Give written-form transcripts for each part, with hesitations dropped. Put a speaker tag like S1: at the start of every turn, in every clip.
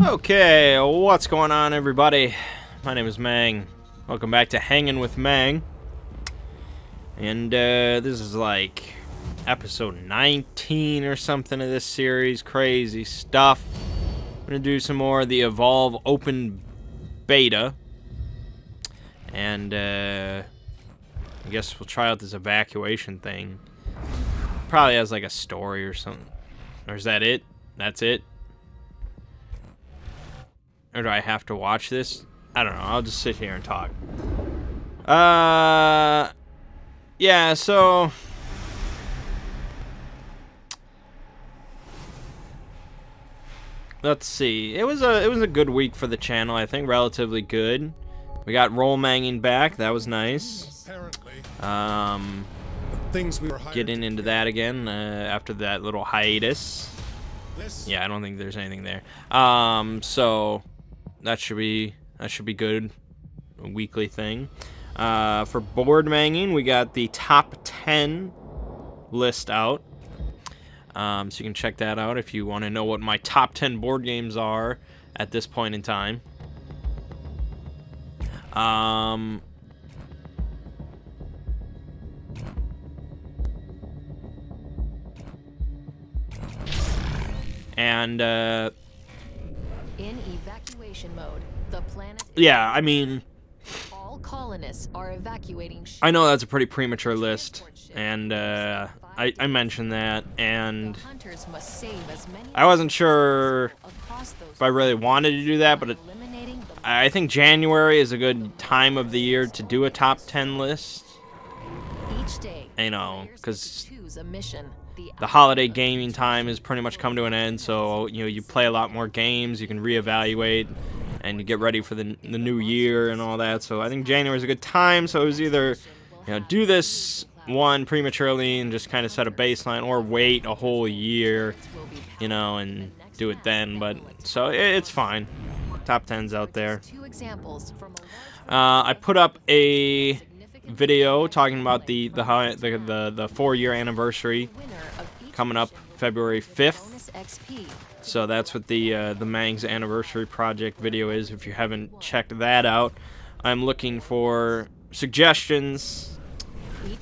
S1: Okay, what's going on, everybody? My name is Mangg. Welcome back to Hanging with Mangg. And this is like episode 19 or something of this series. Crazy stuff. I'm gonna do some more of the Evolve open beta. And I guess we'll try out this evacuation thing. Probably has like a story or something. Or is that it? That's it? Or do I have to watch this? I don't know. I'll just sit here and talk. Yeah, so let's see. It was a good week for the channel. I think relatively good. We got roll manging back. That was nice. Getting into that again after that little hiatus. Yeah, I don't think there's anything there. So that should be good. A weekly thing. For board manging, we got the top 10 list out. So you can check that out if you want to know what my top 10 board games are at this point in time. And
S2: in evacuation mode, the planet.
S1: Yeah, I mean,
S2: all colonists are evacuating.
S1: I know that's a pretty premature list, and I mentioned that, and I wasn't sure if I really wanted to do that, but I think January is a good time of the year to do a top 10 list. You know, because the holiday gaming time has pretty much come to an end, so you play a lot more games, you can reevaluate, and you get ready for the new year and all that. So I think January is a good time. So it was either do this one prematurely and just kind of set a baseline, or wait a whole year, and do it then. But so it's fine. Top 10's out there. I put up a video talking about the 4-year anniversary coming up February 5th. So that's what the Mangg's anniversary project video is. If you haven't checked that out, I'm looking for suggestions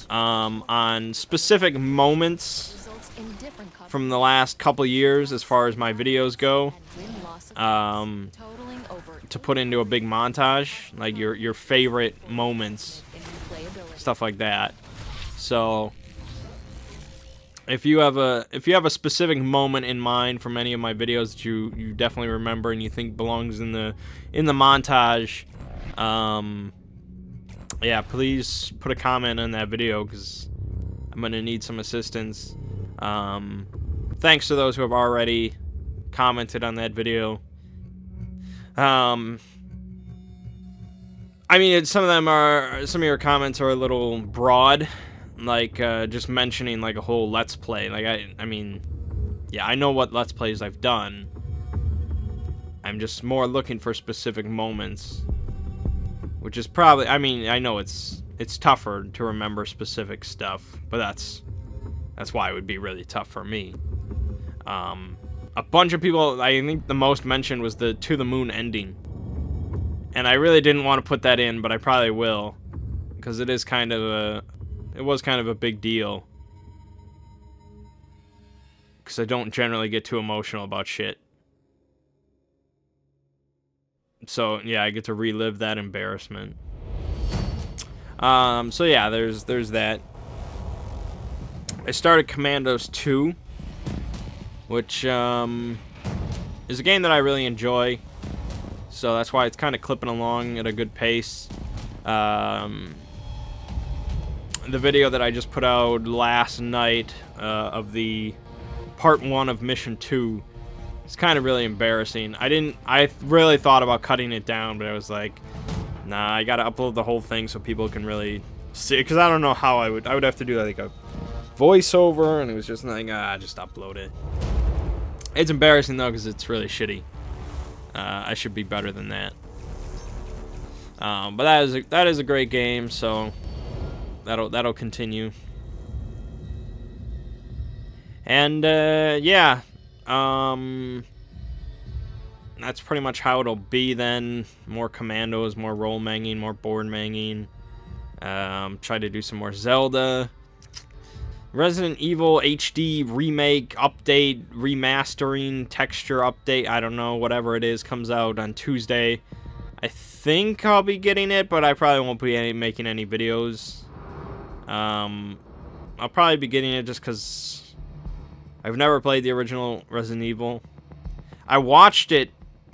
S1: on specific moments from the last couple years as far as my videos go, to put into a big montage, like your favorite moments, stuff like that. So if you have a specific moment in mind from any of my videos that you definitely remember and you think belongs in the montage, yeah, please put a comment on that video, because I'm gonna need some assistance. Thanks to those who have already commented on that video. I mean, some of your comments are a little broad, like just mentioning like a whole Let's Play. Like I mean, yeah, I know what Let's Plays I've done. I'm just more looking for specific moments, which is probably, I mean, I know it's tougher to remember specific stuff, but that's why it would be really tough for me. A bunch of people, I think the most mentioned was the To the Moon ending. And I really didn't want to put that in, but I probably will, because it was kind of a big deal. Because I don't generally get too emotional about shit. So yeah, I get to relive that embarrassment. So yeah, there's that. I started Commandos 2, which is a game that I really enjoy. So that's why it's kind of clipping along at a good pace. The video that I just put out last night of the part 1 of mission 2, it's kind of really embarrassing. I really thought about cutting it down, but I was like, nah, I gotta upload the whole thing so people can really see it, because I don't know how I would have to do like a voiceover, and it was just like, just upload it. It's embarrassing though, because it's really shitty. I should be better than that. But that is a great game, so that'll continue. And yeah, that's pretty much how it'll be then. More commandos, more role manging, more board manging. Try to do some more Zelda. Resident Evil HD remake, update, remastering, texture update, I don't know, whatever it is, comes out on Tuesday. I think I'll be getting it, but I probably won't be making any videos. I'll probably be getting it just because I've never played the original Resident Evil. I watched it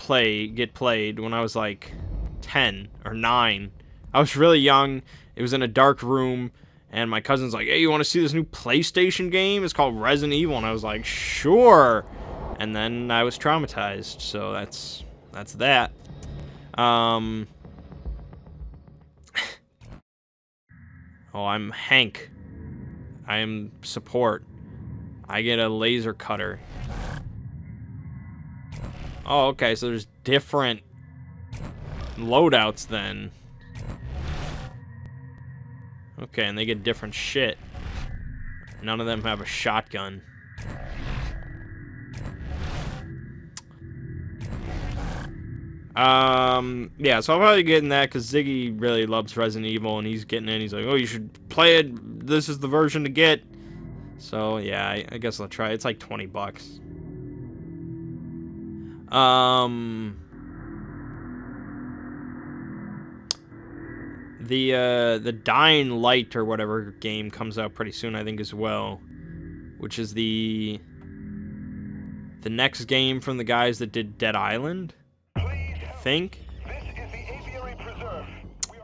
S1: get played when I was like 10 or 9. I was really young. It was in a dark room. And my cousin's like, hey, you want to see this new PlayStation game? It's called Resident Evil. And I was like, sure. And then I was traumatized. So that's that. Oh, I'm Hank. I am support. I get a laser cutter. Oh, okay. So there's different loadouts then. Okay, and they get different shit. None of them have a shotgun. Yeah, so I'll probably get in that because Ziggy really loves Resident Evil and he's getting in. He's like, oh, you should play it. This is the version to get. So, yeah, I guess I'll try it. It's like $20. The Dying Light or whatever game comes out pretty soon, I think, as well, which is the next game from the guys that did Dead Island, I think.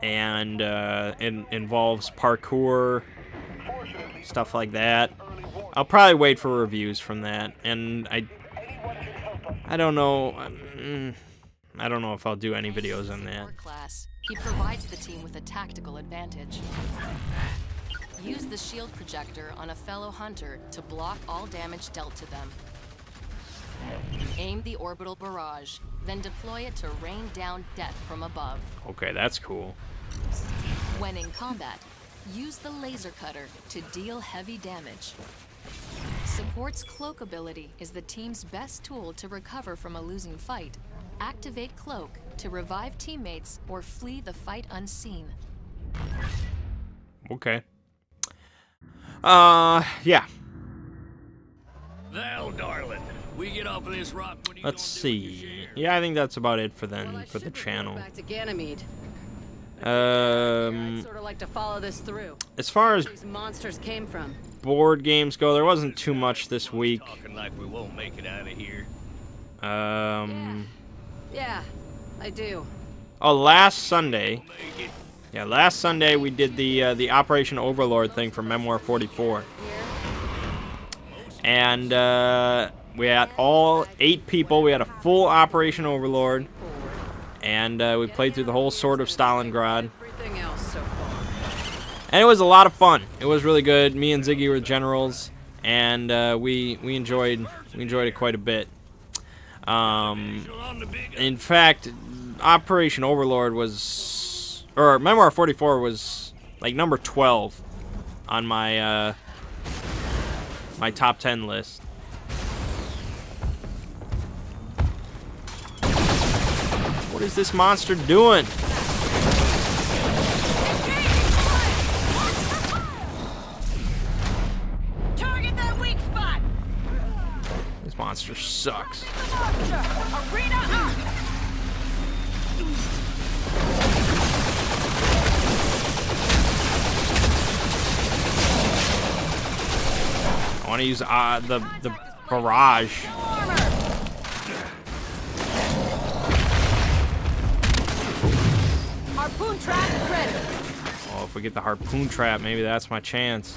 S1: And it involves parkour, stuff like that. I'll probably wait for reviews from that, and I don't know. I don't know if I'll do any videos on that.
S2: He provides the team with a tactical advantage. Use the shield projector on a fellow hunter to block all damage dealt to them. Aim the orbital barrage, then deploy it to rain down death from above.
S1: Okay, that's cool.
S2: When in combat, use the laser cutter to deal heavy damage. Support's cloak ability is the team's best tool to recover from a losing fight. Activate Cloak to revive teammates or flee the fight unseen.
S1: Okay. Yeah.
S3: Well, darling, we get off of this rock when you
S1: Let's see. Yeah, I think that's about it for then for the channel.
S4: Back to Ganymede.
S1: I'd
S4: sort of like to follow this through.
S1: As far as
S4: These monsters came from.
S1: board games go, there wasn't too much this week.
S3: talking like we won't make it out of here.
S4: Yeah, I do.
S1: Oh, last Sunday.
S3: Make it.
S1: Yeah, last Sunday we did the Operation Overlord thing for Memoir 44. And we had all 8 people. We had a full Operation Overlord. And we played through the whole Sword of Stalingrad.
S4: Everything else so far.
S1: And it was a lot of fun. It was really good. Me and Ziggy were generals, and we enjoyed it quite a bit. In fact, Operation Overlord was, or Memoir 44 was like number 12 on my my top 10 list. What is this monster doing?
S4: Target that weak spot.
S1: This monster sucks.
S4: Arena up.
S1: I want to use the barrage.
S4: Harpoon trap is ready.
S1: Oh, if we get the harpoon trap, maybe that's my chance.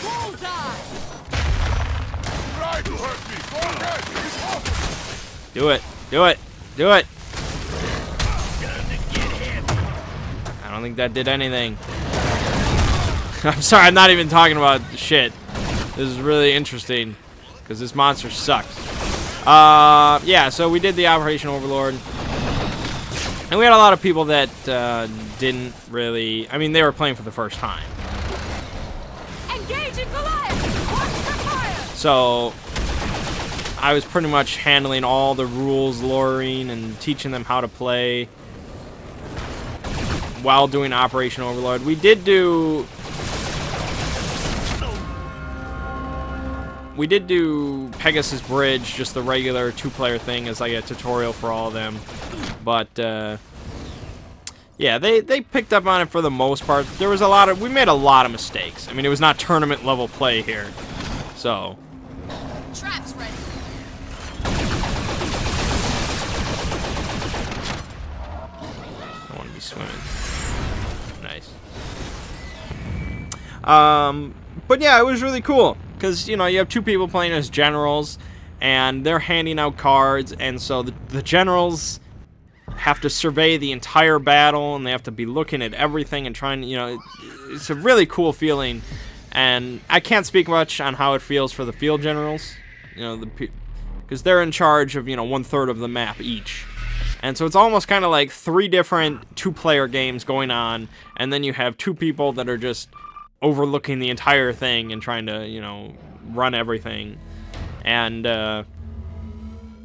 S4: Bullseye.
S5: Try to hurt me. Go ahead.
S1: Do it. Do it. Do it. I don't think that did anything. I'm sorry, I'm not even talking about shit. This is really interesting because this monster sucks. Yeah, so we did the Operation Overlord. And we had a lot of people that didn't really... I mean, they were playing for the first time.
S4: Engaging Goliath. Watch the fire.
S1: So, I was pretty much handling all the rules, luring, and teaching them how to play while doing Operation Overlord. We did do Pegasus Bridge, just the regular 2-player thing, as like a tutorial for all of them. But yeah, they picked up on it for the most part. There was we made a lot of mistakes. I mean, it was not tournament level play here, so.
S2: Traps ready.
S1: I want to be swimming. Nice. But yeah, it was really cool because you know you have 2 people playing as generals, and they're handing out cards, and so the generals have to survey the entire battle, and they have to be looking at everything and trying. You know, it's a really cool feeling, and I can't speak much on how it feels for the field generals. You know, because they're in charge of 1/3 of the map each. And so it's almost kind of like 3 different 2-player games going on, and then you have 2 people that are just overlooking the entire thing and trying to, run everything. And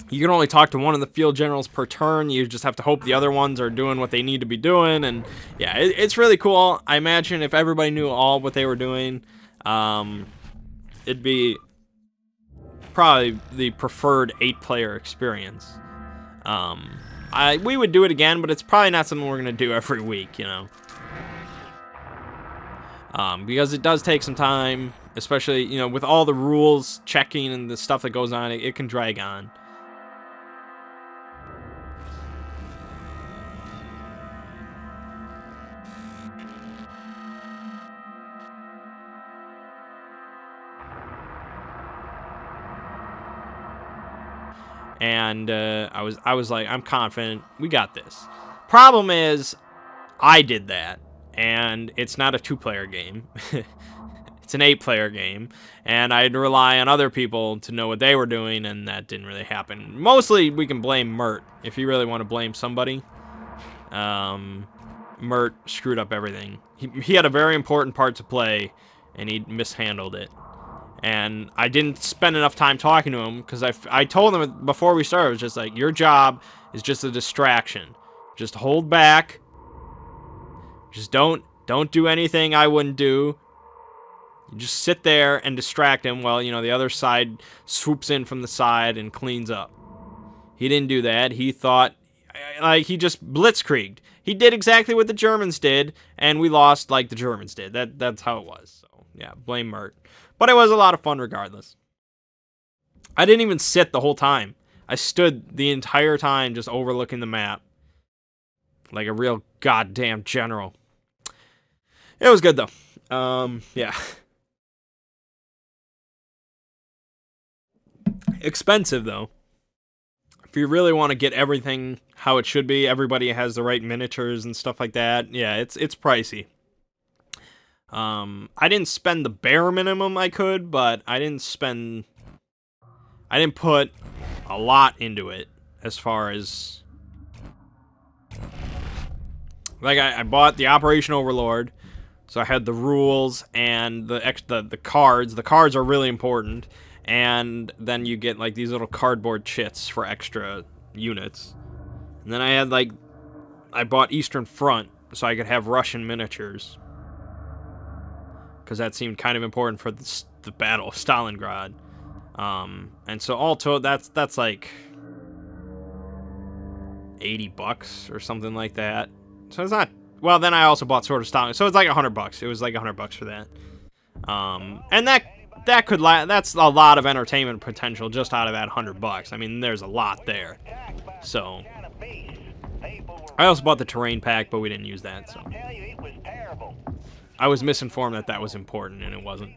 S1: you can only talk to one of the field generals per turn. You just have to hope the other ones are doing what they need to be doing. And yeah, it's really cool. I imagine if everybody knew all what they were doing, it'd be probably the preferred 8-player experience. We would do it again, but it's probably not something we're going to do every week, because it does take some time, especially, with all the rules checking and the stuff that goes on, it can drag on. And I was like, I'm confident we got this. Problem is, I did that, and it's not a 2-player game. It's an 8-player game, and I had to rely on other people to know what they were doing, and that didn't really happen. Mostly, we can blame Mert if you really want to blame somebody. Mert screwed up everything. He had a very important part to play, and he mishandled it. And I didn't spend enough time talking to him because I told him before we started, I was just like, your job is just a distraction. Just hold back. Just don't do anything I wouldn't do. You just sit there and distract him while, the other side swoops in from the side and cleans up. He didn't do that. He thought, like, he just blitzkrieged. He did exactly what the Germans did, and we lost like the Germans did. That's how it was. So, yeah, blame Mert. But it was a lot of fun regardless. I didn't even sit the whole time. I stood the entire time just overlooking the map. Like a real goddamn general. It was good though. Yeah. Expensive though. If you really want to get everything how it should be, everybody has the right miniatures and stuff like that. Yeah, it's pricey. I didn't spend the bare minimum I could, but I didn't put a lot into it as far as, like, I bought the Operation Overlord, so I had the rules and the cards. The cards are really important, and then you get, like, these little cardboard chits for extra units. And then I bought Eastern Front, so I could have Russian miniatures. Because that seemed kind of important for the Battle of Stalingrad. And so all told, that's like $80 or something like that. So it's not, well, then I also bought Sword of Stalingrad, so it's like $100. It was like $100 for that. And that's a lot of entertainment potential just out of that $100. I mean, there's a lot there. So I also bought the terrain pack, but we didn't use that, so I was misinformed that was important, and it wasn't.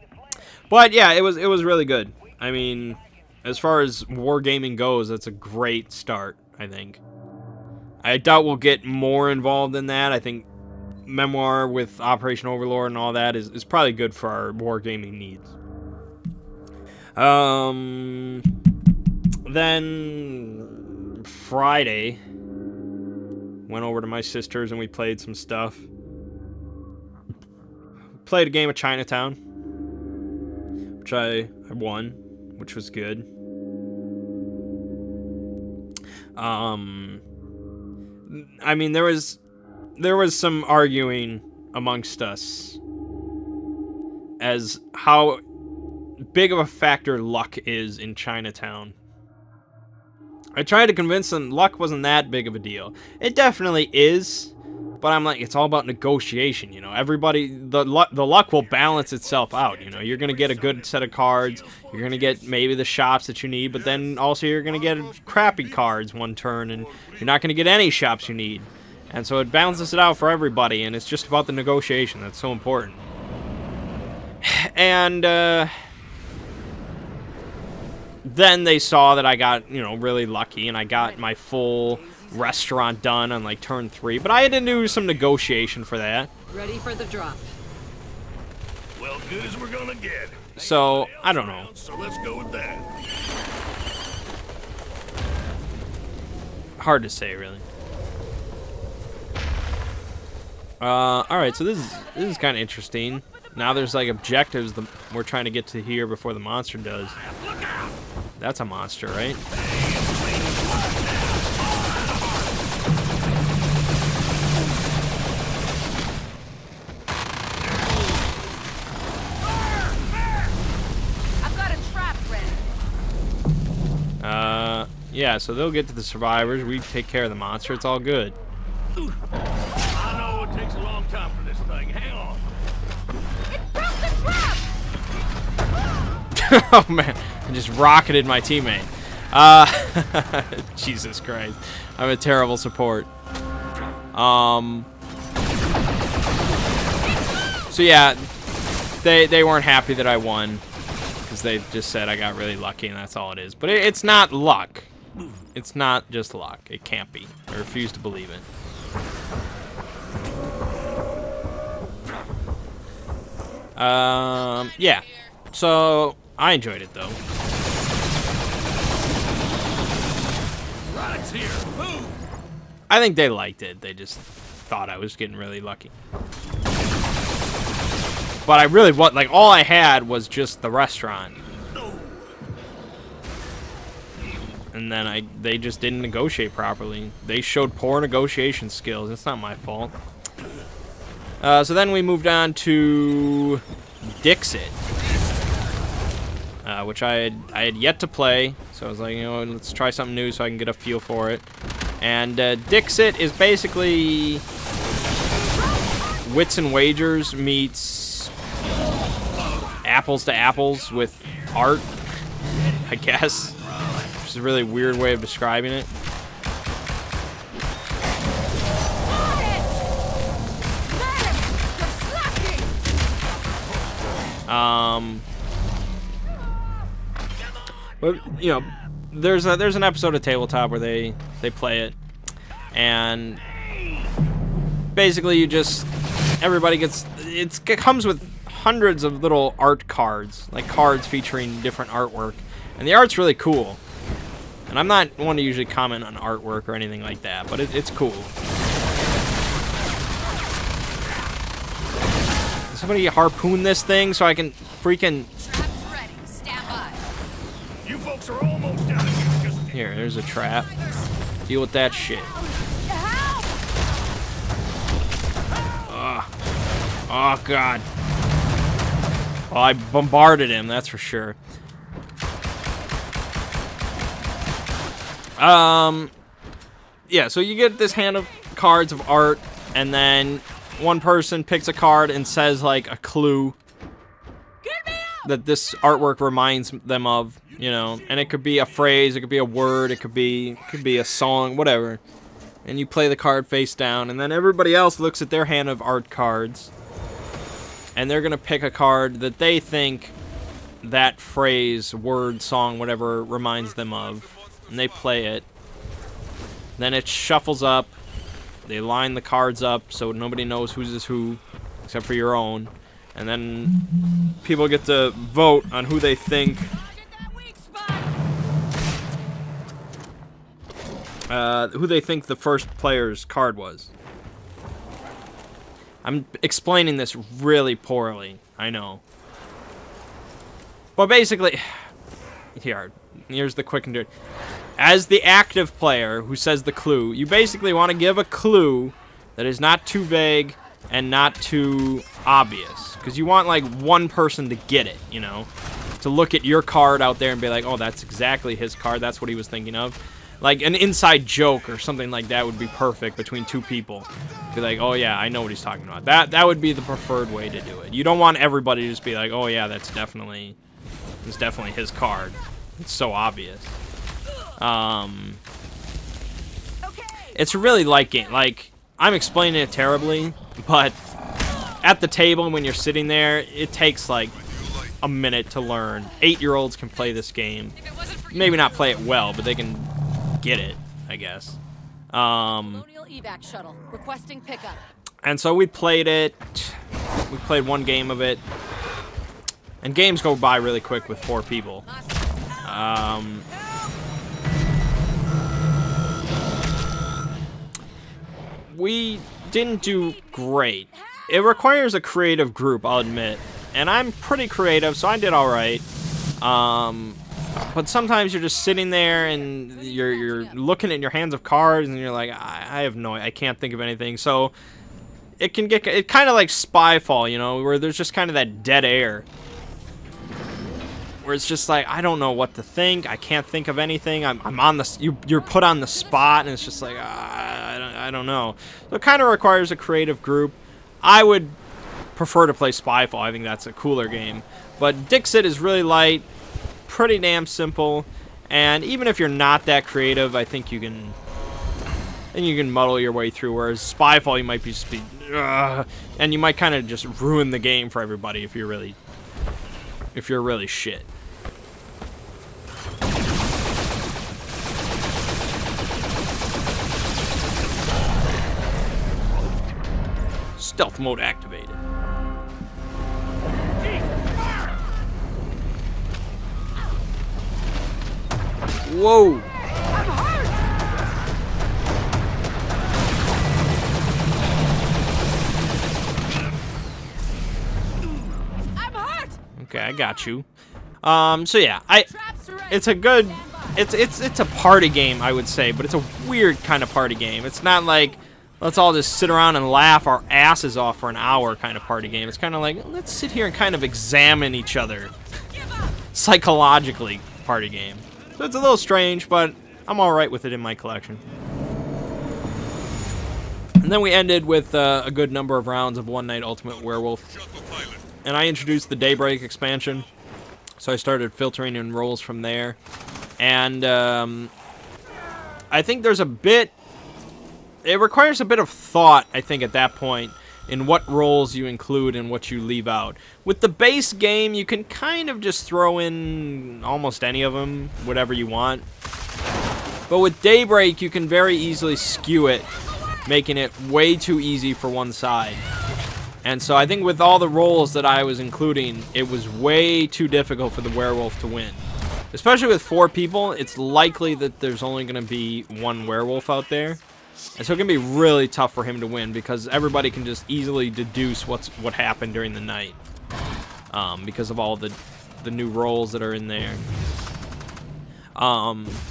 S1: But yeah, it was really good. I mean, as far as wargaming goes, that's a great start, I think. I doubt we'll get more involved in that. I think Memoir with Operation Overlord and all that is probably good for our wargaming needs. Then Friday, went over to my sister's and we played some stuff. Played a game of Chinatown, which I won, which was good. I mean, there was some arguing amongst us as how big of a factor luck is in Chinatown. I tried to convince them luck wasn't that big of a deal. It definitely is, but I'm like, it's all about negotiation, you know. Everybody, the luck will balance itself out, you know. You're gonna get a good set of cards. You're gonna get maybe the shops that you need, but then also you're gonna get crappy cards one turn, and you're not gonna get any shops you need. And so it balances it out for everybody, and it's just about the negotiation that's so important. And then they saw that I got, you know, really lucky, and I got my full restaurant done on like turn 3, but I had to do some negotiation for that.
S4: Ready for the drop.
S3: Well, good as we're gonna get.
S1: So I don't know.
S3: So let's go with that.
S1: Hard to say, really. All right, so this is kind of interesting. Now there's like objectives that we're trying to get to here before the monster does. That's a monster, right?
S4: I've got a trap ready.
S1: Yeah, so they'll get to the survivors. We take care of the monster. It's all good.
S3: I know it takes a long time for this thing. Hang on.
S4: It broke the trap!
S1: Oh man, I just rocketed my teammate. Jesus Christ, I'm a terrible support. So yeah, they weren't happy that I won because they just said I got really lucky and that's all it is. But it's not luck. It's not just luck. It can't be. I refuse to believe it. Yeah. So I enjoyed it though.
S3: Rod's here. Move.
S1: I think they liked it. They just thought I was getting really lucky. But I really was like all I had was just the restaurant. And then they just didn't negotiate properly. They showed poor negotiation skills. It's not my fault. So then we moved on to Dixit, which I had yet to play. So I was like, you know, let's try something new so I can get a feel for it. And Dixit is basically Wits and Wagers meets Apples to Apples with art, I guess. Which is a really weird way of describing it. But you know, there's an episode of Tabletop where they play it, and basically everybody gets it comes with hundreds of little art cards, like cards featuring different artwork, and the art's really cool. And I'm not one to usually comment on artwork or anything like that, but it's cool. Somebody harpoon this thing so I can freaking...
S2: Trap's ready. Stand by.
S3: You folks are almost out of here.
S1: Here, there's a trap. Deal with that shit. Oh, God. Well, I bombarded him, that's for sure. Yeah, so you get this hand of cards of art, and then one person picks a card and says, like, a clue that this artwork reminds them of, you know, and it could be a phrase, it could be a word, it could be a song, whatever. And you play the card face down, and then everybody else looks at their hand of art cards, and they're gonna pick a card that they think that phrase, word, song, whatever reminds them of, and they play it. Then it shuffles up. They line the cards up so nobody knows whose is who, except for your own. And then people get to vote on who they think the first player's card was. I'm explaining this really poorly, I know. But basically, here's the quick and dirty. as the active player who says the clue, you basically want to give a clue that is not too vague and not too obvious. Because you want, like, one person to get it, you know? To look at your card out there and be like, oh, that's exactly his card. That's what he was thinking of. Like, an inside joke or something like that would be perfect between two people. Be like, oh, yeah, I know what he's talking about. That would be the preferred way to do it. You don't want everybody to just be like, oh, yeah, that's definitely his card. It's so obvious. It's a really light game. Like, I'm explaining it terribly, but at the table when you're sitting there, it takes, like, a minute to learn. 8-year-olds can play this game. Maybe not play it well, but they can get it, I guess.
S4: Colonial evac shuttle requesting pickup.
S1: And so we played it. We played one game of it. And games go by really quick with 4 people. We didn't do great. It requires a creative group, I'll admit. And I'm pretty creative, so I did alright. But sometimes you're just sitting there and you're looking at your hands of cards and you're like, I can't think of anything. So it can get kind of like Spyfall, you know, where there's just kind of that dead air. Where it's just like, I don't know what to think. I can't think of anything. I'm on the you're put on the spot and it's just like, I don't know. So it kind of requires a creative group. I would prefer to play Spyfall. I think that's a cooler game. But Dixit is really light, pretty damn simple, and even if you're not that creative, I think you can muddle your way through. Whereas Spyfall, you might just be, and you might kind of just ruin the game for everybody if you're really shit. Stealth mode activated. Whoa!
S4: I'm hurt.
S1: Okay, I got you. So yeah, it's a good, it's a party game, I would say, but it's a weird kind of party game. It's not like let's all just sit around and laugh our asses off for an hour kind of party game. It's kind of like, let's sit here and kind of examine each other psychologically party game. So it's a little strange, but I'm alright with it in my collection. And then we ended with a good number of rounds of One Night Ultimate Werewolf. And I introduced the Daybreak expansion. So I started filtering in roles from there. And I think there's a bit... It requires a bit of thought, I think, at that point, in what roles you include and what you leave out. With the base game, you can kind of just throw in almost any of them, whatever you want. But with Daybreak, you can very easily skew it, making it way too easy for one side. And so I think with all the roles that I was including, it was way too difficult for the werewolf to win. Especially with 4 people, it's likely that there's only going to be one werewolf out there. And so it can be really tough for him to win because everybody can just easily deduce what happened during the night. Because of all the new roles that are in there.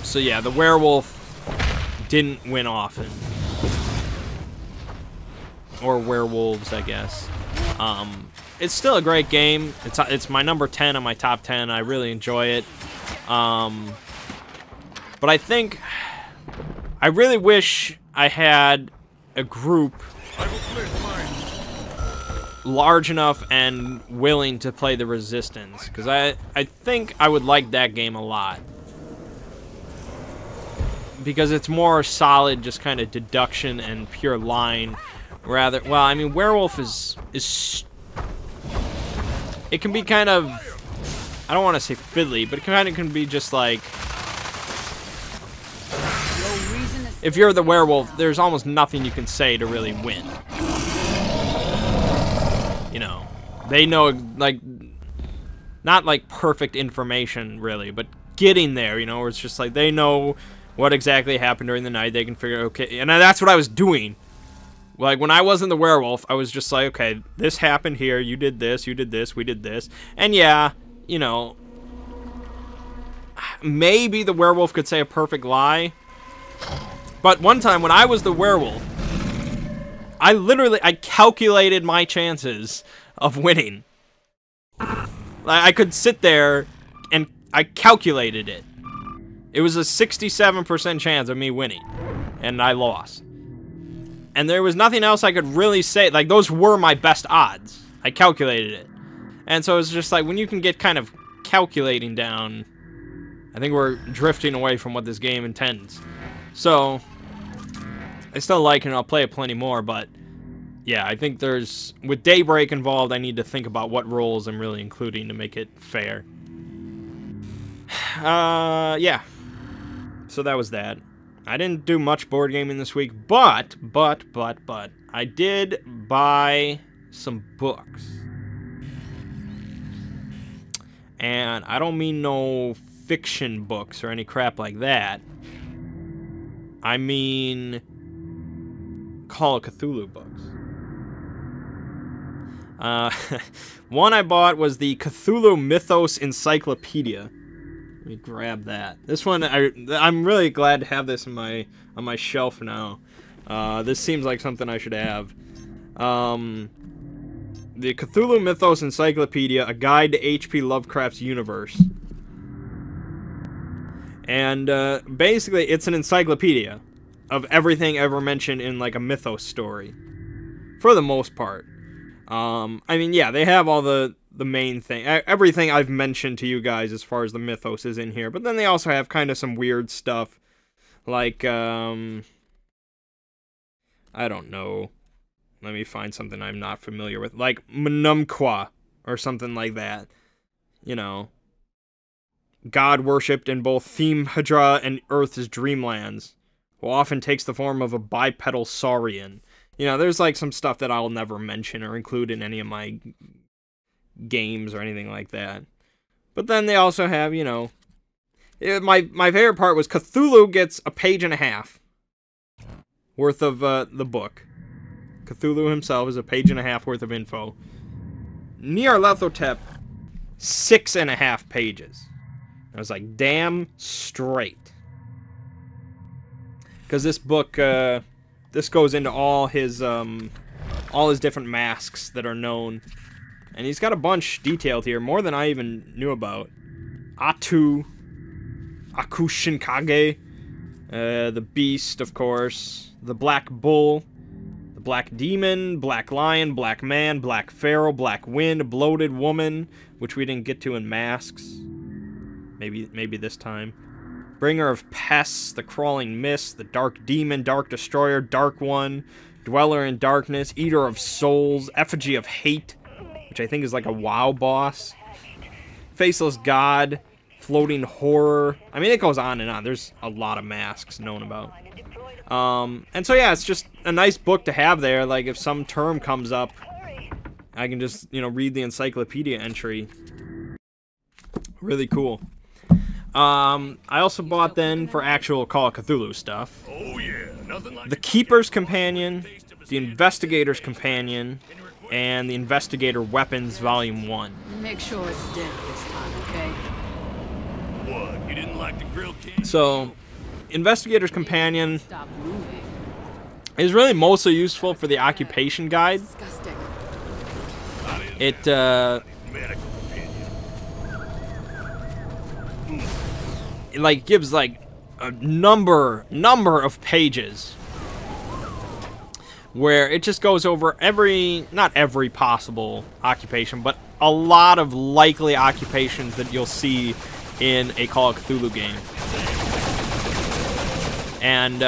S1: So yeah, the werewolf didn't win often. Or werewolves, I guess. It's still a great game. It's my number 10 on my top 10. I really enjoy it. But I think I really wish I had a group large enough and willing to play the Resistance, because I think I would like that game a lot. Because it's more solid, just kind of deduction and pure line. Rather, well, I mean, Werewolf is it can be kind of, I don't want to say fiddly, but it kind of can be just like, if you're the werewolf, there's almost nothing you can say to really win. You know, they know, like, not like perfect information really, but getting there, you know, where it's just like they know what exactly happened during the night. They can figure, okay, and that's what I was doing. Like, when I wasn't the werewolf, I was just like, okay, this happened here, you did this, we did this. And yeah, you know, maybe the werewolf could say a perfect lie. But one time when I was the werewolf, I calculated my chances of winning. I could sit there and I calculated it. It was a 67% chance of me winning, and I lost. And there was nothing else I could really say. Like, those were my best odds. I calculated it. And so it's just like, when you can get kind of calculating down, I think we're drifting away from what this game intends. So, I still like it, and I'll play it plenty more, but yeah, I think there's, with Daybreak involved, I need to think about what roles I'm really including to make it fair. Yeah. So that was that. I didn't do much board gaming this week, but, I did buy some books. And I don't mean no fiction books or any crap like that. I mean Call of Cthulhu books. One I bought was the Cthulhu Mythos Encyclopedia. Let me grab that. This one, I'm really glad to have this on my shelf now. This seems like something I should have. The Cthulhu Mythos Encyclopedia, a guide to H.P. Lovecraft's universe. And basically, it's an encyclopedia of everything ever mentioned in like a mythos story, for the most part. I mean, yeah, they have all the main thing, everything I've mentioned to you guys as far as the mythos is in here, but then they also have kind of some weird stuff, like, I don't know, let me find something I'm not familiar with, like Mnumqua, or something like that, you know, God worshipped in both Themhedra and Earth's dreamlands, who often takes the form of a bipedal saurian. You know, there's like some stuff that I'll never mention or include in any of my games or anything like that. But then they also have, you know, my favorite part was Cthulhu gets a page and a half worth of the book. Cthulhu himself is a page and a half worth of info. Nyarlathotep, 6.5 pages. I was like, damn straight. Because this book, this goes into all his different masks that are known. And he's got a bunch detailed here, more than I even knew about. Atu, Akushinkage, the Beast, of course, the Black Bull, the Black Demon, Black Lion, Black Man, Black Pharaoh, Black Wind, Bloated Woman, which we didn't get to in Masks. Maybe this time. Bringer of Pests, the Crawling Mist, the Dark Demon, Dark Destroyer, Dark One, Dweller in Darkness, Eater of Souls, Effigy of Hate, which I think is like a WoW boss, Faceless God, Floating Horror. I mean, it goes on and on. There's a lot of masks known about. And so, yeah, it's just a nice book to have there. Like, if some term comes up, I can just, you know, read the encyclopedia entry. Really cool. I also bought then, for actual Call of Cthulhu stuff, the Keeper's Companion, the Investigator's Companion, and the Investigator Weapons Volume 1.
S4: Make sure it's dead this time, okay?
S3: What? You didn't like the grill king?
S1: So, Investigator's Companion
S4: Stop moving.
S1: is really mostly useful for the occupation guide.
S4: Disgusting.
S1: It,
S3: Medical opinion.
S1: it like gives like a number of pages where it just goes over not every possible occupation, but a lot of likely occupations that you'll see in a Call of Cthulhu game. And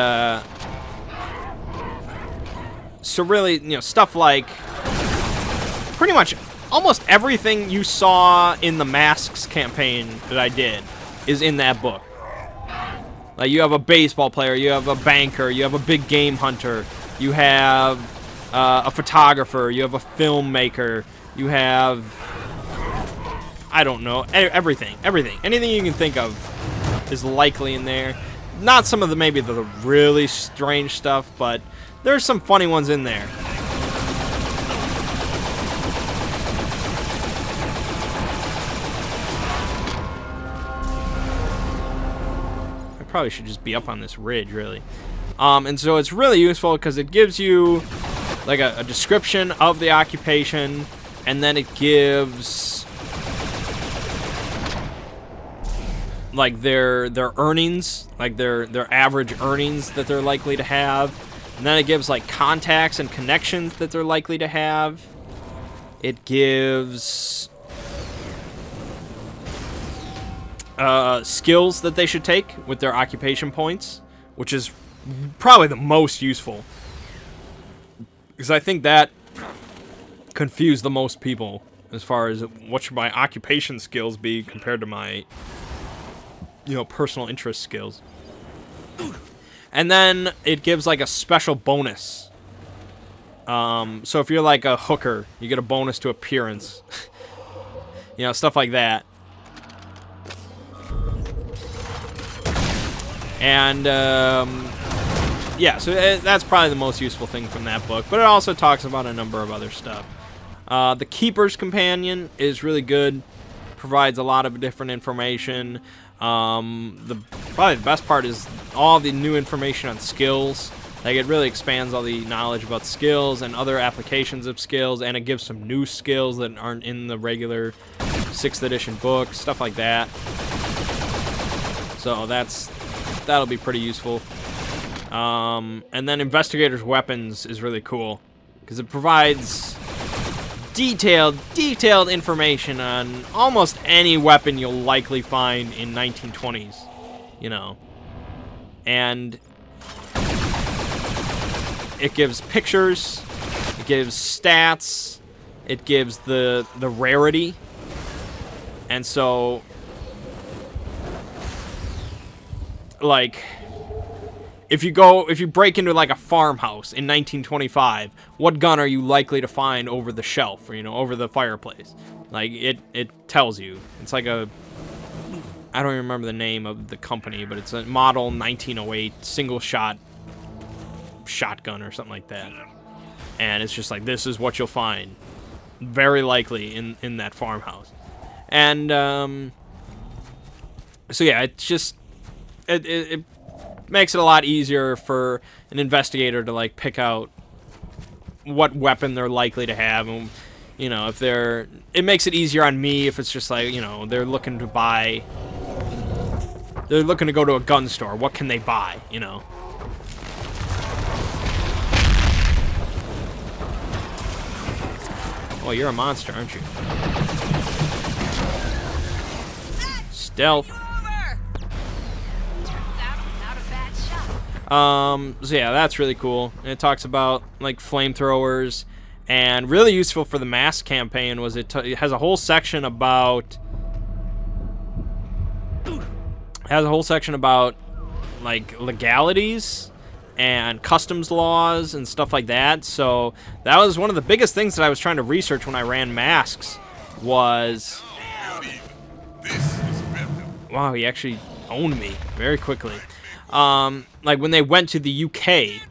S1: so really, you know, stuff like pretty much almost everything you saw in the Masks campaign that I did is in that book. Like, you have a baseball player, you have a banker, you have a big game hunter, you have a photographer, you have a filmmaker, you have, I don't know, everything. Anything you can think of is likely in there. Not some of the, maybe the really strange stuff, but there's some funny ones in there. probably should just be up on this ridge, really. And so it's really useful because it gives you like a description of the occupation, and then it gives like their earnings, like their average earnings that they're likely to have. And then it gives like contacts and connections that they're likely to have. It gives skills that they should take with their occupation points, which is probably the most useful, because I think that confused the most people as far as what should my occupation skills be compared to my, you know, personal interest skills. And then it gives like a special bonus. So if you're like a hooker, you get a bonus to appearance. You know, stuff like that. And yeah, so that's probably the most useful thing from that book. But it also talks about a number of other stuff. The Keeper's Companion is really good. Provides a lot of different information. Probably the best part is all the new information on skills. Like, it really expands all the knowledge about skills and other applications of skills, and it gives some new skills that aren't in the regular 6th edition book, stuff like that. So that'll be pretty useful. And then Investigator's Weapons is really cool because it provides detailed information on almost any weapon you'll likely find in 1920s, you know. And it gives pictures, it gives stats, it gives the rarity. And so, like, if you break into like a farmhouse in 1925, what gun are you likely to find over the shelf, or, you know, over the fireplace? Like, it tells you. It's like a, I don't even remember the name of the company, but it's a model 1908 single shot shotgun or something like that. And it's just like, this is what you'll find very likely in that farmhouse. And so yeah, it's just it makes it a lot easier for an investigator to like pick out what weapon they're likely to have. And, you know, if it makes it easier on me if it's just like, you know, they're looking to go to a gun store. What can they buy, you know? Oh, you're a monster, aren't you? Stealth. So yeah, that's really cool. And it talks about like flamethrowers, and really useful for the mask campaign was it has a whole section about like legalities and customs laws and stuff like that. So that was one of the biggest things that I was trying to research when I ran masks was, wow, he actually owned me very quickly. Like when they went to the UK,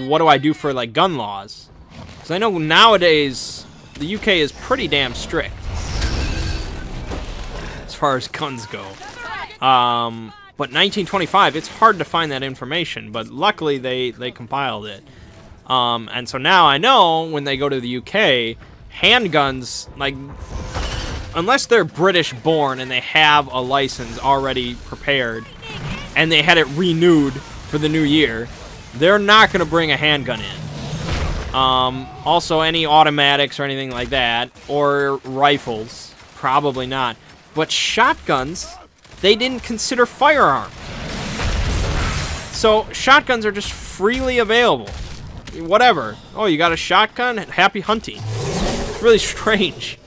S1: what do I do for like gun laws? Because I know nowadays the UK is pretty damn strict as far as guns go. But 1925, it's hard to find that information, but luckily they compiled it. And so now I know when they go to the UK, handguns, like, unless they're British born and they have a license already prepared and they had it renewed for the new year, they're not going to bring a handgun in. Also, any automatics or anything like that, or rifles, probably not. But shotguns, they didn't consider firearm. So shotguns are just freely available. Whatever. Oh, you got a shotgun? Happy hunting. It's really strange.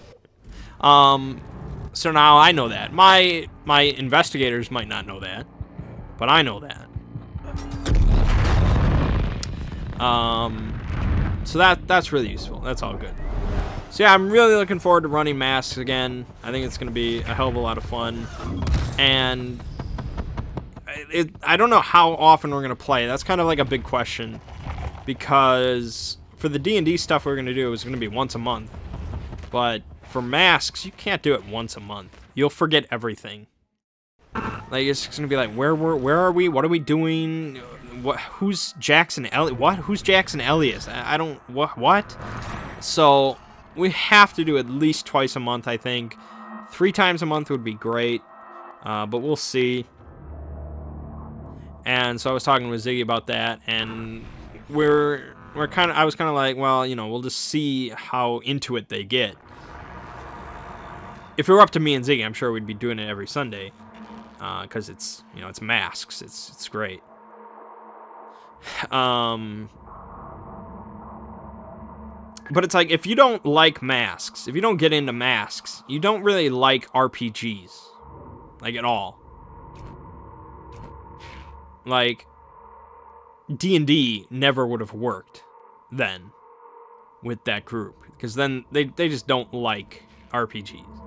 S1: So now I know that. My investigators might not know that, but I know that. So that's really useful. That's all good. So yeah, I'm really looking forward to running masks again. I think it's going to be a hell of a lot of fun. And I don't know how often we're going to play. That's kind of like a big question. Because for the D&D stuff we're going to do, it's going to be once a month. But for masks, you can't do it once a month. You'll forget everything. Like, it's just gonna be like, where are we? What are we doing? What? Who's Jackson Elliott? What? Who's Jackson Elliott? I don't. What? So we have to do at least twice a month, I think. 3 times a month would be great, but we'll see. And so I was talking with Ziggy about that, and we're kind of. I was kind of like, well, you know, we'll just see how into it they get. If it were up to me and Ziggy, I'm sure we'd be doing it every Sunday, because it's, you know, it's masks. It's great. But it's like, if you don't like masks, if you don't get into masks, you don't really like RPGs, like, at all. Like, D&D never would have worked then with that group, because then they just don't like RPGs.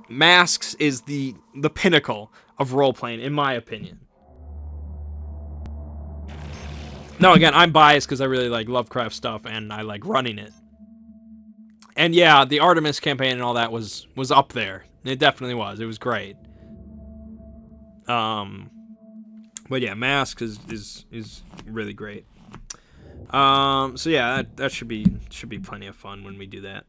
S1: Masks is the pinnacle of role-playing, in my opinion. Now, again, I'm biased because I really like Lovecraft stuff, and I like running it. And yeah, the Artemis campaign and all that was up there. It definitely was. It was great. But yeah, Masks is really great. So yeah, that should be plenty of fun when we do that.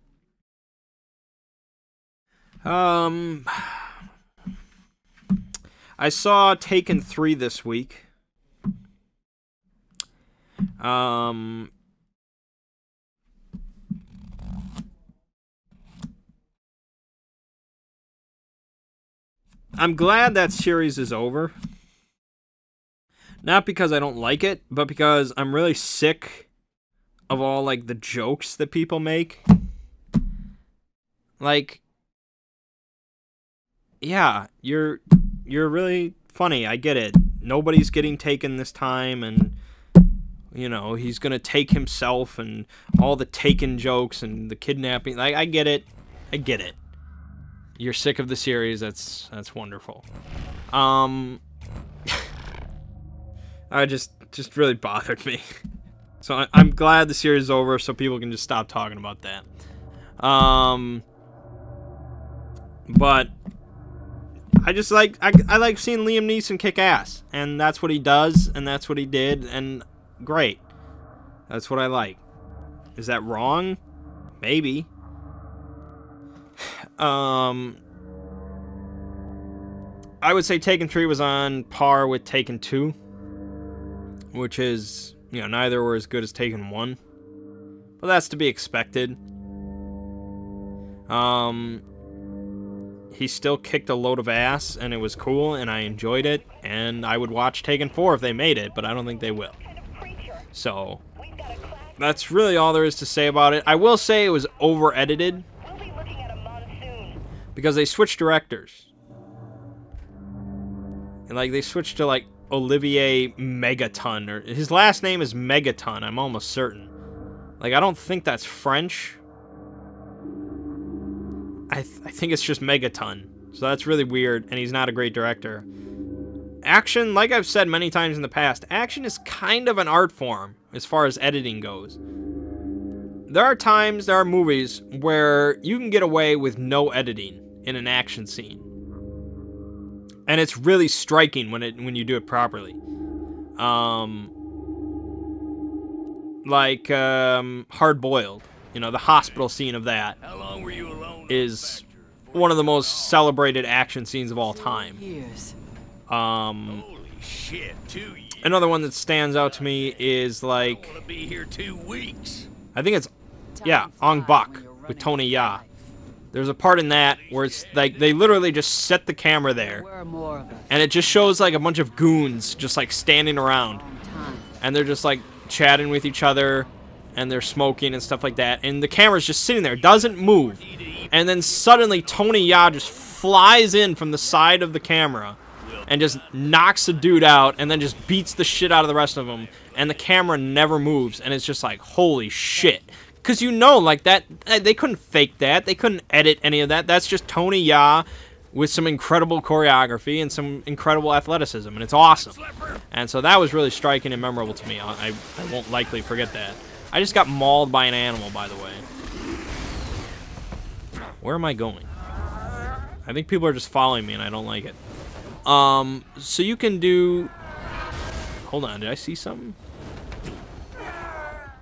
S1: I saw Taken 3 this week. I'm glad that series is over. Not because I don't like it, but because I'm really sick of all, like, the jokes that people make. Like, yeah, you're really funny, I get it. Nobody's getting taken this time, and, you know, he's gonna take himself, and all the Taken jokes, and the kidnapping. Like, I get it. I get it. You're sick of the series, that's wonderful. I just really bothered me. So I'm glad the series is over, so people can just stop talking about that. But I just like I like seeing Liam Neeson kick ass, and that's what he does, and that's what he did, and great. That's what I like. Is that wrong? Maybe. I would say Taken 3 was on par with Taken 2, which is, you know, neither were as good as Taken 1. But that's to be expected. He still kicked a load of ass, and it was cool, and I enjoyed it, and I would watch Taken 4 if they made it, but I don't think they will. So, that's really all there is to say about it. I will say it was over-edited, because they switched directors. And, like, they switched to, like, Olivier Megaton, or his last name is Megaton, I'm almost certain. Like, I don't think that's French. I think it's just Megaton. So that's really weird, and he's not a great director. Action, like I've said many times in the past, action is kind of an art form as far as editing goes. There are movies where you can get away with no editing in an action scene. And it's really striking when you do it properly. Like Hard Boiled, you know, the hospital scene of that is one of the most celebrated action scenes of all time.
S3: Holy shit, 2 years.
S1: Another one that stands out to me is like,
S3: I want to be here 2 weeks.
S1: I think it's, yeah, Ong Bak with Tony Ya. There's a part in that where it's like they literally just set the camera there, and it just shows like a bunch of goons just like standing around, and they're just like chatting with each other, and they're smoking and stuff like that, and the camera's just sitting there, doesn't move, and then suddenly Tony Ya just flies in from the side of the camera and just knocks a dude out, and then just beats the shit out of the rest of them, and the camera never moves, and it's just like, holy shit. Because you know, like, that, they couldn't fake that. They couldn't edit any of that. That's just Tony Ya with some incredible choreography and some incredible athleticism, and it's awesome. And so that was really striking and memorable to me. I won't likely forget that. I just got mauled by an animal, by the way. Where am I going? I think people are just following me and I don't like it. So you can do... Hold on, did I see something?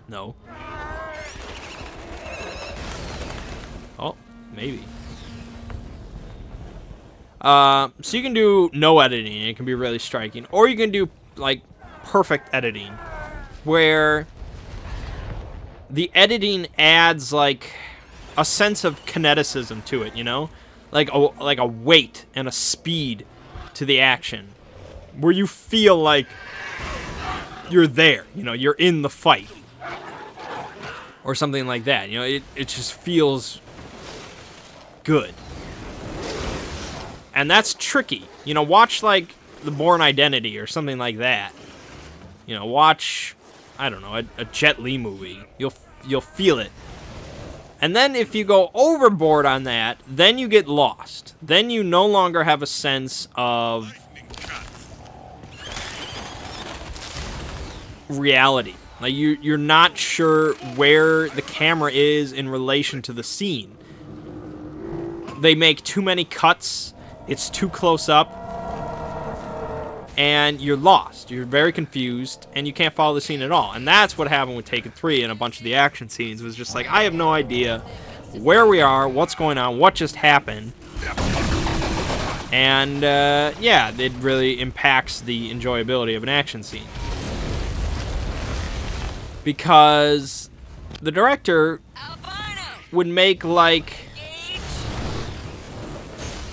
S1: No. Oh, maybe. So you can do no editing, and it can be really striking. Or you can do, like, perfect editing, where the editing adds, like, a sense of kineticism to it, you know? Like a weight and a speed to the action, where you feel like you're there, you know, you're in the fight. Or something like that, you know, it just feels good. And that's tricky. You know, watch, like, The Bourne Identity or something like that. You know, watch, I don't know, a Jet Li movie. You'll feel it. And then if you go overboard on that, then you get lost. Then you no longer have a sense of reality. Like, you're not sure where the camera is in relation to the scene. They make too many cuts. It's too close up. And you're lost. You're very confused. And you can't follow the scene at all. And that's what happened with Taken 3 and a bunch of the action scenes. It was just like, I have no idea where we are, what's going on, what just happened. And, yeah, it really impacts the enjoyability of an action scene. Because the director would make, like,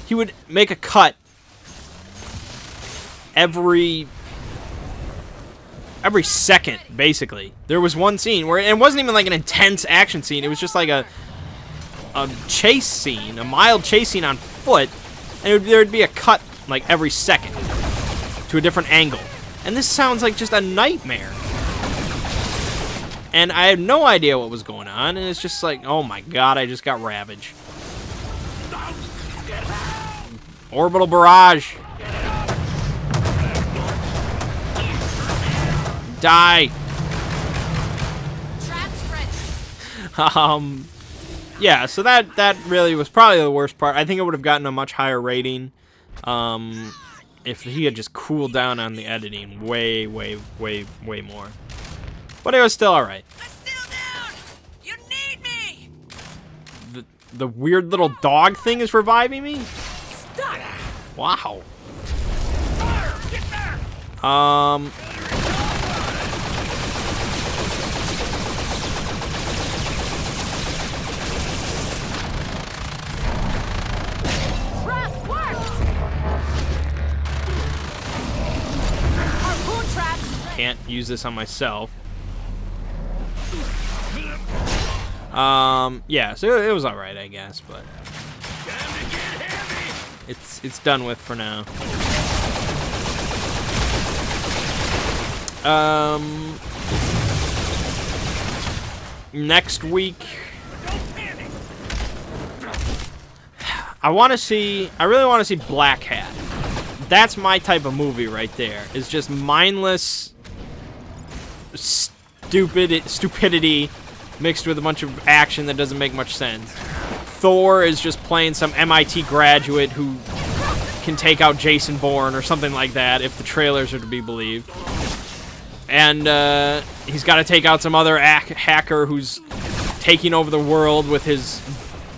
S1: he would make a cut every second, basically. There was one scene where it wasn't even like an intense action scene. It was just like a chase scene, a mild chase scene on foot, and there'd be a cut like every second to a different angle. And this sounds like just a nightmare. And I had no idea what was going on, and it's just like, oh my god, I just got Ravage. Orbital Barrage. Die. Yeah, so that really was probably the worst part. I think it would have gotten a much higher rating if he had just cooled down on the editing way more. But it was still alright.
S4: I'm still down. You need me.
S1: The weird little dog thing is reviving me?
S4: Stop.
S1: Wow.
S4: Trap works. Harpoon trap.
S1: Can't use this on myself. Yeah, so it was alright, I guess, but it's done with for now. Next week, I really want to see Black Hat. That's my type of movie right there. It's just mindless stupidity mixed with a bunch of action that doesn't make much sense. Thor is just playing some MIT graduate who can take out Jason Bourne or something like that, if the trailers are to be believed. And he's got to take out some other hacker who's taking over the world with his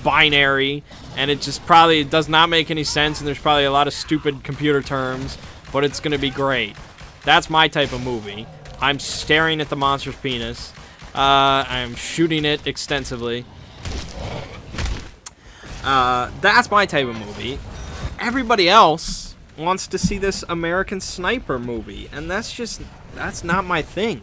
S1: binary, and it just probably does not make any sense, and there's probably a lot of stupid computer terms, but it's going to be great. That's my type of movie. I'm staring at the monster's penis. I'm shooting it extensively. That's my type of movie. Everybody else wants to see this American Sniper movie, and that's not my thing.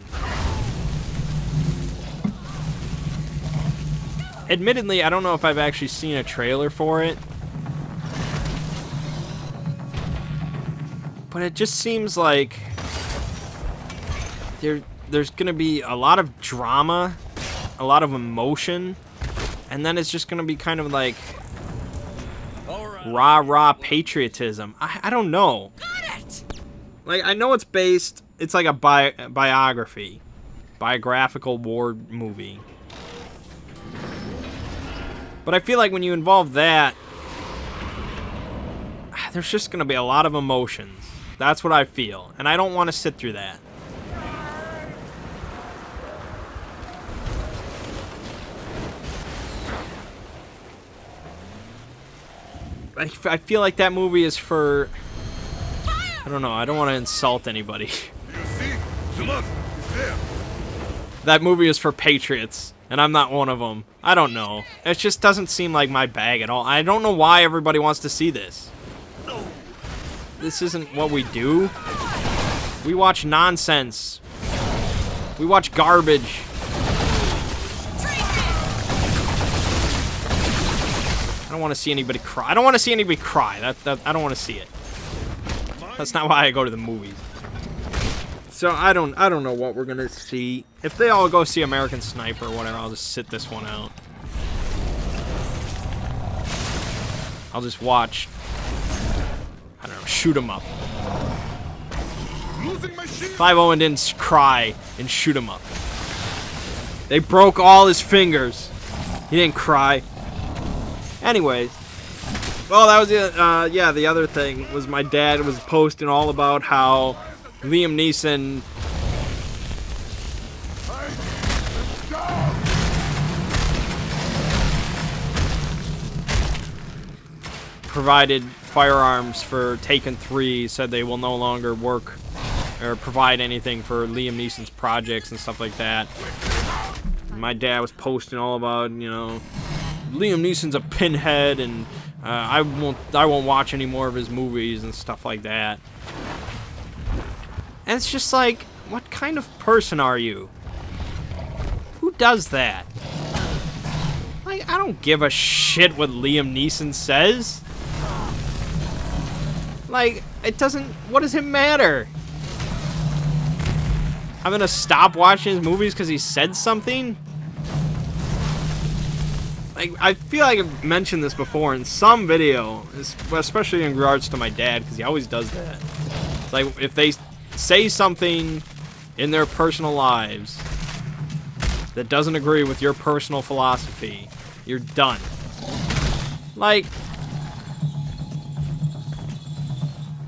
S1: Admittedly, I don't know if I've actually seen a trailer for it, but it just seems like there's gonna be a lot of drama, a lot of emotion, and then it's just gonna be kind of like rah-rah patriotism. I don't know.
S4: Got it.
S1: Like, I know it's like a biographical war movie. But I feel like when you involve that, there's just gonna be a lot of emotions. That's what I feel, and I don't want to sit through that. I feel like that movie is for... I don't know, I don't want to insult anybody. That movie is for patriots, and I'm not one of them. I don't know. It just doesn't seem like my bag at all. I don't know why everybody wants to see this. This isn't what we do. We watch nonsense. We watch garbage. I don't want to see anybody cry. I don't want to see anybody cry. I don't want to see it. That's not why I go to the movies. So I don't know what we're gonna see. If they all go see American Sniper or whatever, I'll just sit this one out. I'll just watch. I don't know. Shoot 'em up. Clive Owen didn't cry and shoot him up. They broke all his fingers. He didn't cry. Anyways, well, that was the yeah. The other thing was my dad was posting all about how Liam Neeson provided firearms for Taken 3. Said they will no longer work or provide anything for Liam Neeson's projects and stuff like that. My dad was posting all about, you know, Liam Neeson's a pinhead, and I won't watch any more of his movies and stuff like that. And it's just like, what kind of person are you? Who does that? Like, I don't give a shit what Liam Neeson says. Like, it doesn't, what does it matter? I'm gonna stop watching his movies because he said something? Like, I feel like I've mentioned this before in some video, especially in regards to my dad, because he always does that. It's like, if they say something in their personal lives that doesn't agree with your personal philosophy, you're done. Like,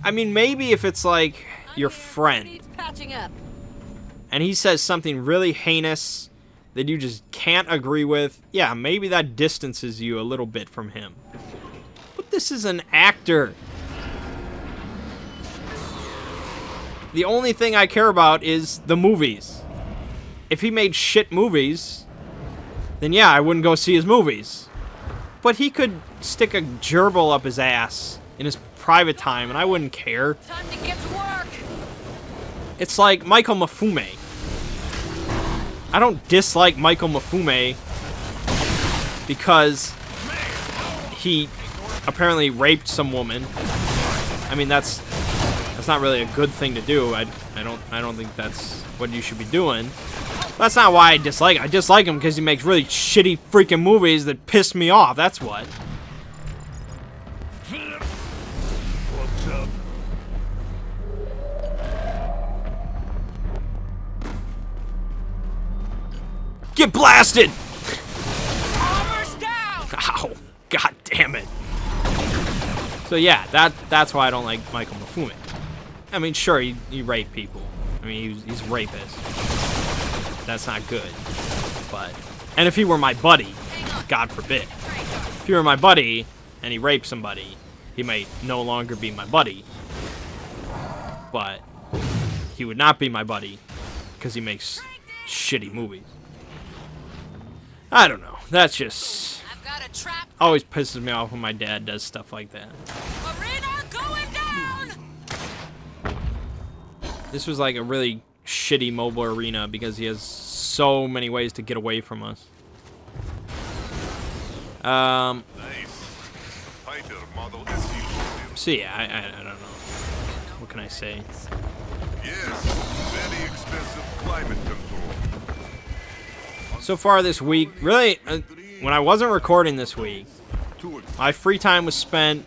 S1: I mean, maybe if it's like your friend and he says something really heinous that you just can't agree with, yeah, maybe that distances you a little bit from him. But this is an actor. The only thing I care about is the movies. If he made shit movies, then yeah, I wouldn't go see his movies. But he could stick a gerbil up his ass in his private time, and I wouldn't care.
S4: Time to get to work.
S1: It's like Michael Mafume. I don't dislike Michael Mafume because he apparently raped some woman. I mean, that's not really a good thing to do. I don't think that's what you should be doing. That's not why I dislike him. I dislike him because he makes really shitty freaking movies that piss me off. That's what.
S3: What's up?
S1: Get blasted!
S4: Armor's down.
S1: Ow. God damn it. So yeah, that's why I don't like Michael Mafume. I mean, sure, he raped people. I mean, he's a rapist. That's not good. But, and if he were my buddy, God forbid. If he were my buddy and he raped somebody, he might no longer be my buddy. But he would not be my buddy because he makes shitty movies. I don't know. That's just
S4: I've got a trap.
S1: always pisses me off when my dad does stuff like that.
S4: Arena going down.
S1: This was like a really shitty mobile arena because he has so many ways to get away from us.
S5: Nice. Fighter model SU.
S1: So yeah, I don't know. What can I say?
S5: Yes, very expensive climate control.
S1: So far this week, really, when I wasn't recording this week, my free time was spent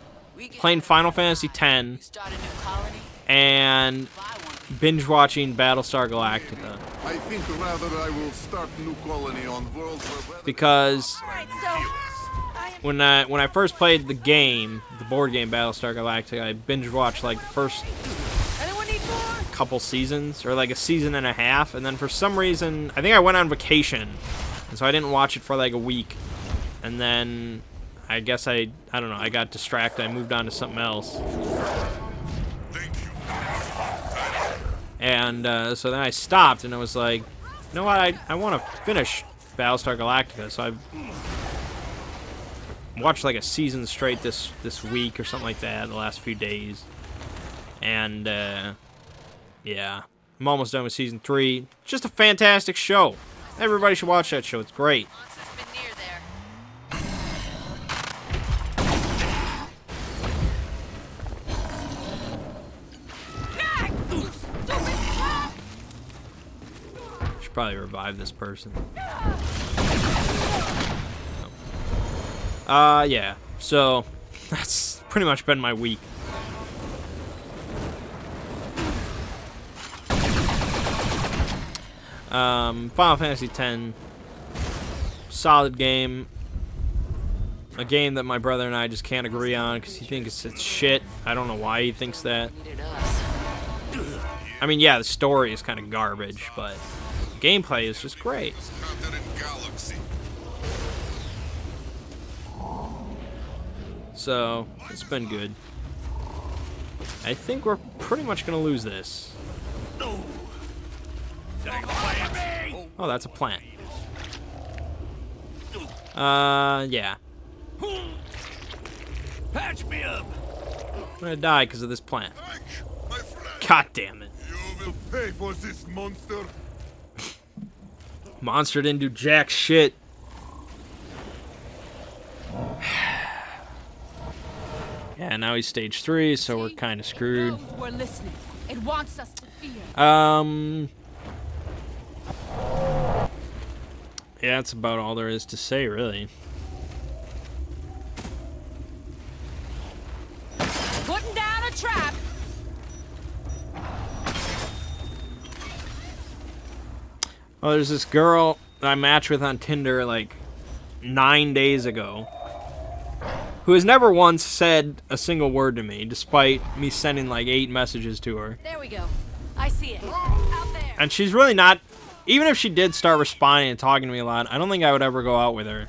S1: playing Final Fantasy X
S4: Start a new colony.
S1: and binge watching Battlestar Galactica.
S5: I think rather I will start new colony on world.
S1: Because when I first played the game, the board game Battlestar Galactica, I binge watched like the first couple seasons, or like a season and a half, and then for some reason, I think I went on vacation, and so I didn't watch it for like a week, and then I guess I don't know, I got distracted, I moved on to something else. And so then I stopped, and I was like, you know what, I want to finish Battlestar Galactica, so I've watched like a season straight this week or something like that, the last few days. And yeah, I'm almost done with season 3. Just a fantastic show. Everybody should watch that show. It's great. Should probably revive this person. Yeah. So that's pretty much been my week. Final Fantasy X, solid game. A game that my brother and I just can't agree on because he thinks it's shit. I don't know why he thinks that. I mean, yeah, the story is kind of garbage, but gameplay is just great. So, it's been good. I think we're pretty much gonna lose this. Oh, that's a plant. Yeah.
S3: Patch me up.
S1: I'm gonna die because of this plant. God damn it.
S5: You will pay for this monster.
S1: Monster didn't do jack shit. Yeah, now he's stage 3, so we're kind of screwed.
S4: We're listening. It wants us to fear.
S1: Yeah, that's about all there is to say, really.
S4: Putting down a trap.
S1: Oh, there's this girl I matched with on Tinder like 9 days ago, who has never once said a single word to me, despite me sending like 8 messages to her.
S4: There we go. I see it. Out there.
S1: And she's really not, even if she did start responding and talking to me a lot, I don't think I would ever go out with her.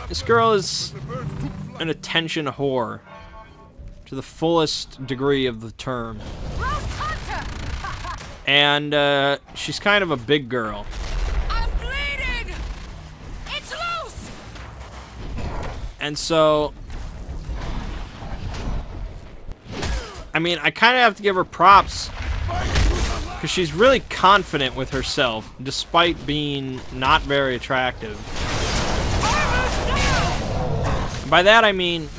S1: This girl is an attention whore to the fullest degree of the term. And she's kind of a big girl.
S4: I'm bleeding. It's loose.
S1: And so, I mean, I kind of have to give her props because she's really confident with herself despite being not very attractive. And by that I mean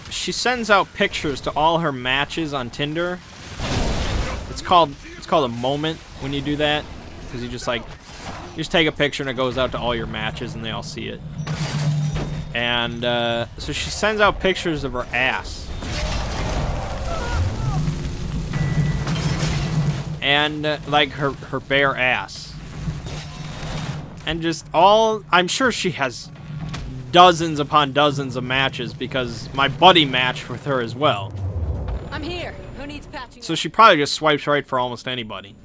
S1: she sends out pictures to all her matches on Tinder. It's called a moment when you do that, because you just take a picture and it goes out to all your matches and they all see it. And so she sends out pictures of her ass. And like her bare ass. And just I'm sure she has dozens upon dozens of matches because my buddy matched with her as well.
S4: I'm here. Who needs patching?
S1: So she probably just swipes right for almost anybody.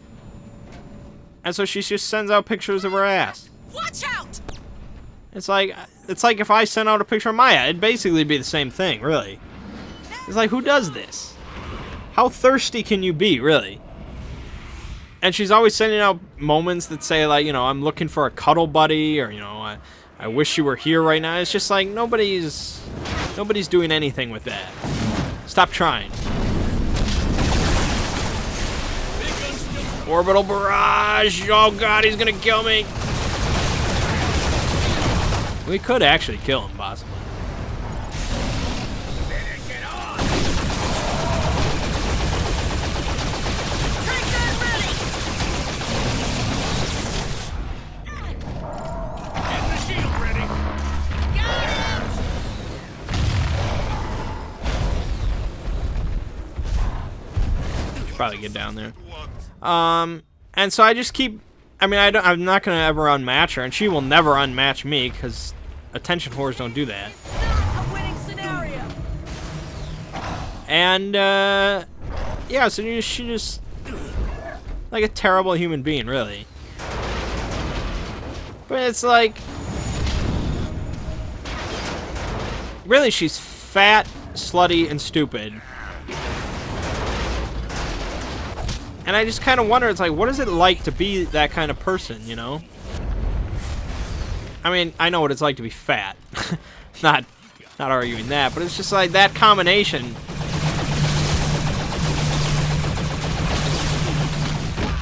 S1: And so she just sends out pictures of her ass.
S4: Watch out!
S1: It's like if I sent out a picture of my ass, it'd basically be the same thing, really. It's like, who does this? How thirsty can you be, really? And she's always sending out moments that say, like, you know, I'm looking for a cuddle buddy, or, you know, I wish you were here right now. It's just like, nobody's doing anything with that. Stop trying. Orbital barrage! Oh god, he's gonna kill me! We could actually kill him, possibly. Should probably get down there. And so I just keep, I mean, I'm not gonna ever unmatch her, and she will never unmatch me, because attention whores don't do that.
S4: A winning scenario.
S1: And yeah, so she just like a terrible human being, really. But it's like, really, she's fat, slutty, and stupid. And I just kind of wonder, it's like, what is it like to be that kind of person, you know? I mean, I know what it's like to be fat. not arguing that, but it's just like that combination.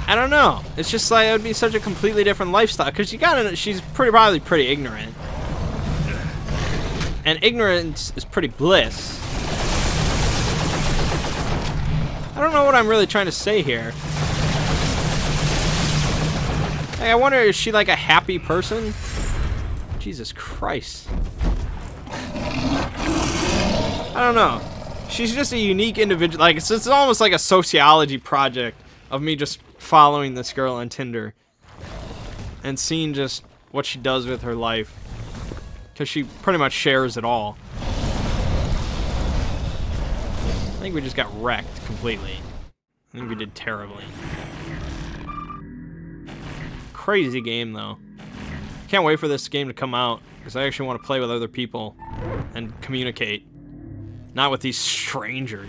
S1: I don't know. It's just like it would be such a completely different lifestyle, because she's probably pretty ignorant. And ignorance is pretty bliss. I don't know what I'm really trying to say here. Like, I wonder, is she like a happy person? Jesus Christ. I don't know. She's just a unique individual. Like, it's almost like a sociology project of me just following this girl on Tinder and seeing just what she does with her life, because she pretty much shares it all. I think we just got wrecked completely. I think we did terribly. Crazy game, though. Can't wait for this game to come out, because I actually want to play with other people and communicate. Not with these strangers.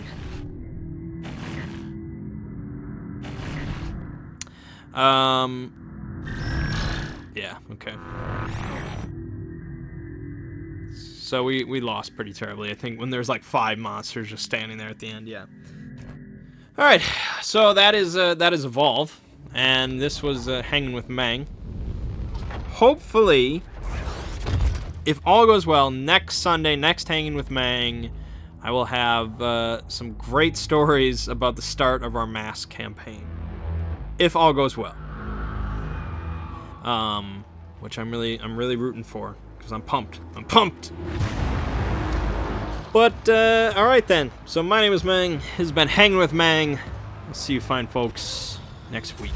S1: Yeah, okay. So we lost pretty terribly, I think, when there's like 5 monsters just standing there at the end, yeah. Alright, so that is Evolve, and this was Hanging with Mangg. Hopefully, if all goes well, next Sunday, next Hanging with Mangg, I will have some great stories about the start of our mask campaign. If all goes well. Which I'm really rooting for, because I'm pumped. I'm pumped! But, alright then. So my name is Mangg. This has been Hanging with Mangg. I'll see you fine folks next week.